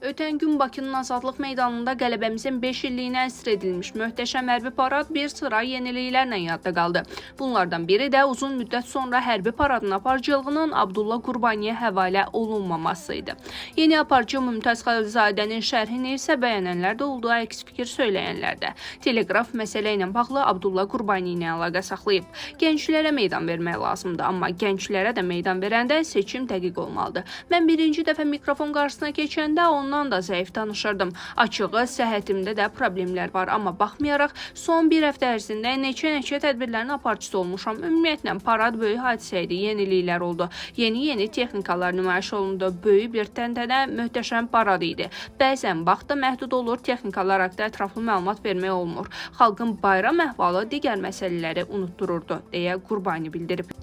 Ötən gün Bakının Azadlıq meydanında qələbəmizin 5 illiyinə əsr edilmiş möhtəşəm hərbi parad bir sıra yeniliklərlə yadda qaldı. Bunlardan biri də uzun müddət sonra hərbi paradın aparıcılığının Abdullah Qurbaniyə həvalə olunmaması idi. Yeni aparıcı Mümtaz Xəlilzadənin şərhini isə bəyənənlər də oldu, əks fikir söyləyənlər də. Teleqraf məsələ ilə bağlı Abdullah Qurbani ilə əlaqə saxlayıb. Gənclərə meydan vermək lazımdır, amma gənclərə də meydan verəndə seçim dəqiq olmalıdır. Mən birinci dəfə mikrofon qarşısına keçəndə ondan da zəif danışırdım. Açığı, səhhətimdə də problemlər var, amma baxmayaraq son bir həftə ərzində neçə tədbirlərin aparıcısı olmuşam. Ümumiyyətlə, parad böyük hadisə idi, yeniliklər oldu. Yeni texnikalar nümayiş olundu. Böyük bir təntənə, möhtəşəm parad idi. Bəzən vaxt da məhdud olur, texnikalar haqqında ətraflı məlumat vermək olmur. Xalqın bayram əhvalı digər məsələləri unutdururdu, deyə Qurbani bildirib.